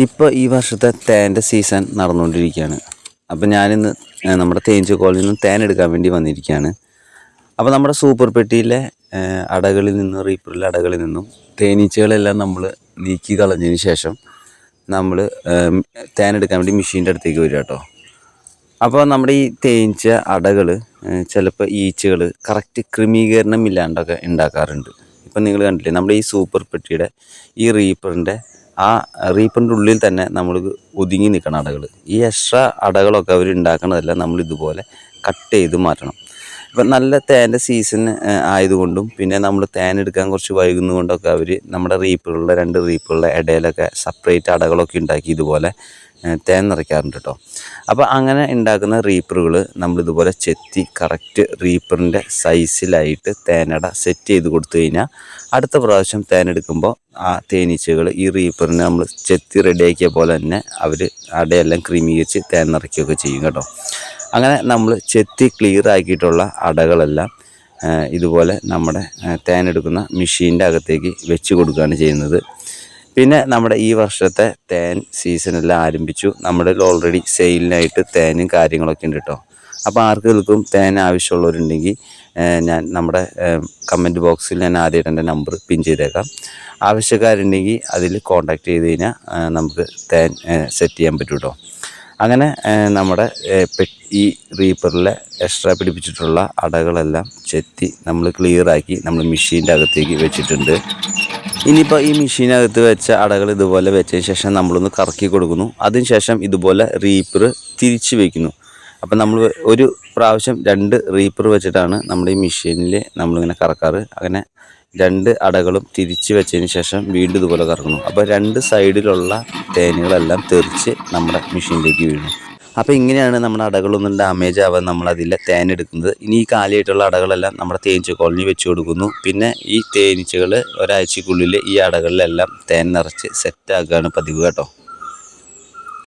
ഇപ്പോൾ ഈ വർഷത്തെ തേൻ്റെ സീസൺ നടന്നുകൊണ്ടിരിക്കുകയാണ്. അപ്പോൾ ഞാനിന്ന് നമ്മുടെ തേനീച്ച കോളനിയിൽ നിന്ന് തേൻ എടുക്കാൻ വേണ്ടി വന്നിരിക്കുകയാണ്. അപ്പോൾ നമ്മുടെ സൂപ്പർ പെട്ടിയിലെ അടകളിൽ നിന്നും റീപ്പറിലെ അടകളിൽ നിന്നും തേനീച്ചകളെല്ലാം നമ്മൾ നീക്കി കളഞ്ഞതിന് ശേഷം നമ്മൾ തേൻ എടുക്കാൻ വേണ്ടി മെഷീൻ്റെ അടുത്തേക്ക് വരിക കേട്ടോ. അപ്പോൾ നമ്മുടെ ഈ തേനീച്ച അടകൾ ചിലപ്പോൾ ഈച്ചകൾ കറക്റ്റ് ക്രമീകരണം ഇല്ലാണ്ടൊക്കെ ഉണ്ടാക്കാറുണ്ട്. ഇപ്പം നിങ്ങൾ കണ്ടില്ലേ, നമ്മുടെ ഈ സൂപ്പർ പെട്ടിയുടെ ഈ റീപ്പറിൻ്റെ ഉള്ളിൽ തന്നെ നമ്മൾ ഒതുങ്ങി നിൽക്കണം അടകൾ. ഈ എക്സ്ട്രാ അടകളൊക്കെ അവർ ഉണ്ടാക്കണതെല്ലാം നമ്മൾ ഇതുപോലെ കട്ട് ചെയ്ത് മാറ്റണം. ഇപ്പം നല്ല തേൻ്റെ സീസൺ ആയതുകൊണ്ടും പിന്നെ നമ്മൾ തേൻ എടുക്കാൻ കുറച്ച് വൈകുന്നതുകൊണ്ടൊക്കെ അവർ നമ്മുടെ രണ്ട് റീപ്പുകളുടെ ഇടയിലൊക്കെ സെപ്പറേറ്റ് അടകളൊക്കെ ഉണ്ടാക്കി ഇതുപോലെ തേൻ നിറയ്ക്കാറുണ്ട് കേട്ടോ. അപ്പോൾ അങ്ങനെ ഉണ്ടാക്കുന്ന റീപ്പറുകൾ നമ്മളിതുപോലെ ചെത്തി കറക്റ്റ് റീപ്പറിൻ്റെ സൈസിലായിട്ട് തേനട സെറ്റ് ചെയ്ത് കൊടുത്തു കഴിഞ്ഞാൽ അടുത്ത പ്രാവശ്യം തേൻ എടുക്കുമ്പോൾ ആ തേനീച്ചകൾ ഈ റീപ്പറിനെ നമ്മൾ ചെത്തി റെഡിയാക്കിയ പോലെ തന്നെ അവർ അടയെല്ലാം ക്രമീകരിച്ച് തേൻ നിറയ്ക്കുകയൊക്കെ ചെയ്യും കേട്ടോ. അങ്ങനെ നമ്മൾ ചെത്തി ക്ലിയർ ആക്കിയിട്ടുള്ള അടകളെല്ലാം ഇതുപോലെ നമ്മുടെ തേനെടുക്കുന്ന മെഷീൻ്റെ അകത്തേക്ക് വെച്ച് കൊടുക്കുകയാണ് ചെയ്യുന്നത്. പിന്നെ നമ്മുടെ ഈ വർഷത്തെ തേൻ സീസണെല്ലാം ആരംഭിച്ചു. നമ്മുടെ ഓൾറെഡി സെയിലിനായിട്ട് തേനും കാര്യങ്ങളൊക്കെ ഉണ്ട് കേട്ടോ. അപ്പോൾ ആർക്കെങ്കിലും തേൻ ആവശ്യമുള്ളവരുണ്ടെങ്കിൽ ഞാൻ നമ്മുടെ കമൻറ്റ് ബോക്സിൽ ഞാൻ ആദ്യമായിട്ട് എൻ്റെ നമ്പർ പിൻ ചെയ്തേക്കാം. ആവശ്യക്കാരുണ്ടെങ്കിൽ അതിൽ കോൺടാക്റ്റ് ചെയ്ത് കഴിഞ്ഞാൽ നമുക്ക് തേൻ സെറ്റ് ചെയ്യാൻ പറ്റും കേട്ടോ. അങ്ങനെ നമ്മുടെ ഈ റീപ്പറിലെ എക്സ്ട്രാ പിടിപ്പിച്ചിട്ടുള്ള അടകളെല്ലാം ചെത്തി നമ്മൾ ക്ലിയറാക്കി നമ്മൾ മെഷീൻ്റെ അകത്തേക്ക് വെച്ചിട്ടുണ്ട്. ഇനിയിപ്പോൾ ഈ മെഷീനകത്ത് വെച്ച അടകൾ ഇതുപോലെ വെച്ചതിന് ശേഷം നമ്മളൊന്ന് കറക്കി കൊടുക്കുന്നു. അതിന് ശേഷം ഇതുപോലെ റീപ്പർ തിരിച്ച് വയ്ക്കുന്നു. അപ്പം നമ്മൾ ഒരു പ്രാവശ്യം 2 റീപ്പർ വെച്ചിട്ടാണ് നമ്മുടെ ഈ മെഷീനിൽ നമ്മളിങ്ങനെ കറക്കാറ്. അങ്ങനെ 2 അടകളും തിരിച്ച് വെച്ചതിന് ശേഷം വീണ്ടും ഇതുപോലെ കറക്കുന്നു. അപ്പോൾ 2 സൈഡിലുള്ള തേനുകളെല്ലാം തെറിച്ച് നമ്മുടെ മെഷീനിലേക്ക് വീഴുന്നു. അപ്പോൾ ഇങ്ങനെയാണ് നമ്മുടെ അടകളൊന്നും ഡാമേജ് ആവാൻ നമ്മളതിലെ തേൻ എടുക്കുന്നത്. ഇനി ഈ കാലിയായിട്ടുള്ള അടകളെല്ലാം നമ്മുടെ തേനീച്ച കോളനി വെച്ച് കൊടുക്കുന്നു. പിന്നെ ഈ തേനീച്ചകൾ ഒരാഴ്ചക്കുള്ളിൽ ഈ അടകളിലെല്ലാം തേൻ നിറച്ച് സെറ്റാക്കുകയാണ് പതിവ് കേട്ടോ.